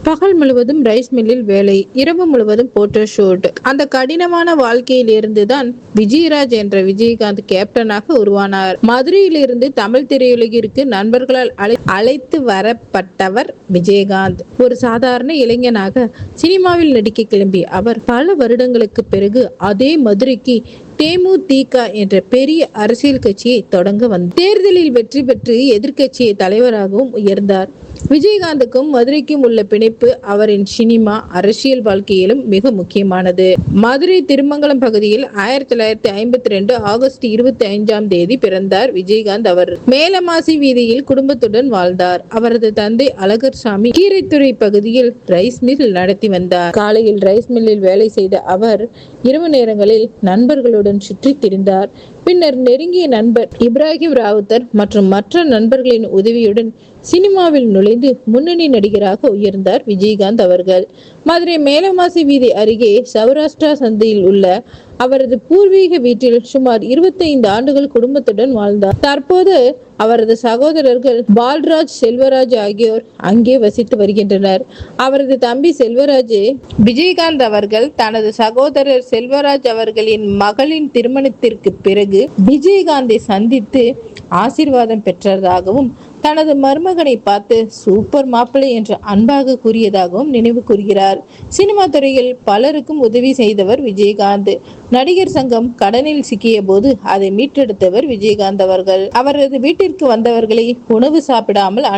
பகல் முழுவதும் ரைஸ் மில்லில் வேலை, இரவு முழுவதும் போட்டோ ஷூட். அந்த கடினமான வாழ்க்கையில் இருந்துதான் விஜயராஜ் என்ற விஜயகாந்த் கேப்டனாக உருவானார். மதுரையிலிருந்து தமிழ் திரையுலகிற்கு நண்பர்களால் அழைத்து வரப்பட்டவர் விஜயகாந்த். ஒரு சாதாரண இளைஞனாக சினிமாவில் நடிக்க கிளம்பிய அவர் பல வருடங்களுக்கு பிறகு அதே மதுரைக்கு தேமுதிக என்ற பெரிய அரசியல் கட்சியை தொடங்க வந்தார். தேர்தலில் வெற்றி பெற்று எதிர்க்கட்சியை தலைவராகவும் உயர்ந்தார். விஜயகாந்துக்கும் மதுரைக்கும் உள்ள பிணைப்பு அவரின் சினிமா அரசியல் வாழ்க்கையிலும் மிக முக்கியமானது. மதுரை திருமங்கலம் பகுதியில் 1952 ஆகஸ்ட் 25 பிறந்தார் விஜயகாந்த். அவர் மேலமாசி வீதியில் குடும்பத்துடன் வாழ்ந்தார். அவரது தந்தை அழகர்சாமி கீரைத்துறை பகுதியில் ரைஸ் மில் நடத்தி வந்தார். காலையில் ரைஸ் மில்லில் வேலை செய்த அவர் இரவு நேரங்களில் நண்பர்களுடன் சுற்றி திரிந்தார். பின்னர் நெருங்கிய நண்பர் இப்ராஹிம் ராவுத்தர் மற்றும் மற்ற நண்பர்களின் உதவியுடன் சினிமாவில் நுழைந்து முன்னணி நடிகராக உயர்ந்தார் விஜயகாந்த் அவர்கள். மதுரை மேலமாசி வீதி அருகே சௌராஷ்டிரா சந்தையில் உள்ள அவரது பூர்வீக வீட்டில் சுமார் 25 ஆண்டுகள் குடும்பத்துடன் வாழ்ந்தார். தற்போது அவரது சகோதரர்கள் பால்ராஜ், செல்வராஜ் ஆகியோர் அங்கே வசித்து வருகின்றனர். அவரது தம்பி செல்வராஜ் விஜயகாந்த் அவர்கள் தனது சகோதரர் செல்வராஜ் அவர்களின் மகளின் திருமணத்திற்கு பிறகு விஜயகாந்தை சந்தித்து ஆசீர்வாதம் பெற்றதாகவும் தனது மருமகனை பார்த்து சூப்பர் மாப்பிள்ளை என்று அன்பாக கூறியதாகவும் நினைவு கூறுகிறார். சினிமா துறையில் பலருக்கும் உதவி செய்தவர் விஜயகாந்த். நடிகர் சங்கம் கடனில் சிக்கிய போது அதை மீட்டெடுத்தவர் விஜயகாந்த் அவர்கள். அவரது வீட்டிற்கு வந்தவர்களை உணவு சாப்பிடாமல்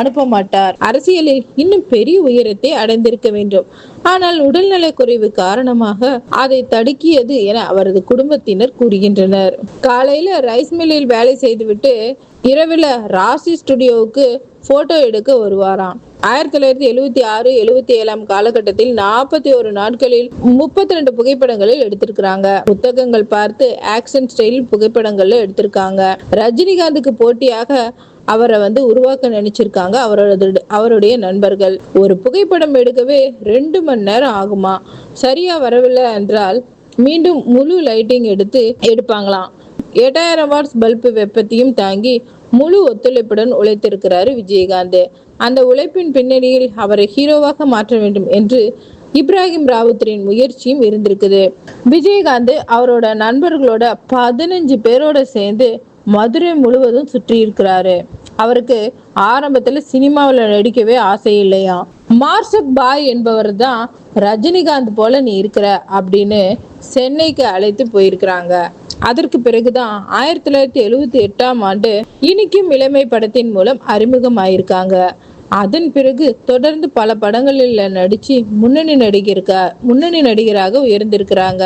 அனுப்ப மாட்டார். அரசியலில் இன்னும் பெரிய உயரத்தை அடைந்திருக்க வேண்டும். ஆனால் உடல்நலக் குறைவு காரணமாக அதை தடுக்கியது என அவரது குடும்பத்தினர் கூறுகின்றனர். காலையில ரைஸ் மில்லில் வேலை செய்துவிட்டு இரவில் ராசி ஸ்டுடியோவுக்கு போட்டோ எடுக்க வருவாராம். 1976-77 காலகட்டத்தில் 41 நாட்களில் 32 புகைப்படங்களில் எடுத்திருக்கிறாங்க. புத்தகங்கள் பார்த்து ஆக்ஷன் ஸ்டைல் புகைப்படங்கள்ல எடுத்திருக்காங்க. ரஜினிகாந்துக்கு போட்டியாக அவரை உருவாக்க நினைச்சிருக்காங்க அவருடைய நண்பர்கள். ஒரு புகைப்படம் எடுக்கவே 2 மணி நேரம் ஆகுமா. சரியா வரவில்லை என்றால் மீண்டும் முழு லைட்டிங் எடுப்பாங்களாம். 8000 வாட்ஸ் பல்பு வெப்பத்தையும் தாங்கி முழு ஒத்துழைப்புடன் உழைத்திருக்கிறாரு விஜயகாந்த். அந்த உழைப்பின் பின்னணியில் அவரை ஹீரோவாக மாற்ற வேண்டும் என்று இப்ராஹிம் ராவுத்தரின் முயற்சியும் இருந்திருக்குது. விஜயகாந்த் அவரோட நண்பர்களோட 15 பேரோட சேர்ந்து மதுரை முழுவதும் சுற்றி இருக்கிறாரு. அவருக்கு ஆரம்பத்துல சினிமாவில் நடிக்கவே ஆசை இல்லையா. மார்சக் பாய் என்பவர் தான் ரஜினிகாந்த் போல நீ இருக்கிற அப்படின்னு சென்னைக்கு அழைத்து போயிருக்கிறாங்க. அதற்கு பிறகுதான் 1978 இனிக்கும் இளமை படத்தின் மூலம் அறிமுகமாயிருக்காங்க. அதன் பிறகு தொடர்ந்து பல படங்களில் நடிச்சு முன்னணி நடிகராக உயர்ந்திருக்கிறாங்க.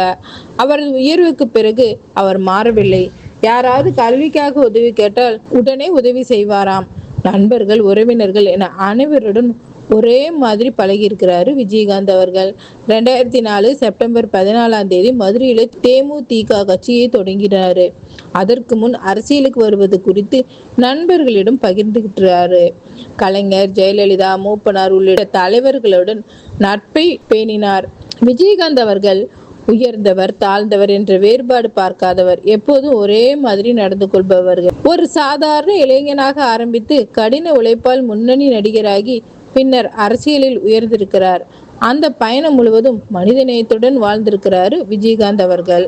அவரது உயர்வுக்கு பிறகு அவர் மாறவில்லை. யாராவது கல்விக்காக உதவி கேட்டால் உடனே உதவி செய்வாராம். நண்பர்கள், உறவினர்கள் என அனைவருடன் ஒரே மாதிரி பழகி இருக்கிறாரு விஜயகாந்த் அவர்கள். 2004 செப்டம்பர் 14 மதுரையில தேமுதிக கட்சியை தொடங்கினாரு. அதற்கு முன் அரசியலுக்கு வருவது குறித்து நண்பர்களிடம் பகிர்ந்துகிட்டாரு. கலைஞர், ஜெயலலிதா, மூப்பனார் உள்ளிட்ட தலைவர்களுடன் நட்பை பேணினார். விஜயகாந்த் அவர்கள் உயர்ந்தவர், தாழ்ந்தவர் என்ற வேறுபாடு பார்க்காதவர். எப்போதும் ஒரே மாதிரி நடந்து கொள்பவர்கள். ஒரு சாதாரண இளைஞனாக ஆரம்பித்து கடின உழைப்பால் முன்னணி நடிகராகி பின்னர் அரசியலில் உயர்ந்திருக்கிறார். அந்த பயணம் முழுவதும் மனிதநேயத்துடன் வாழ்ந்திருக்கிறாரு விஜயகாந்த் அவர்கள்.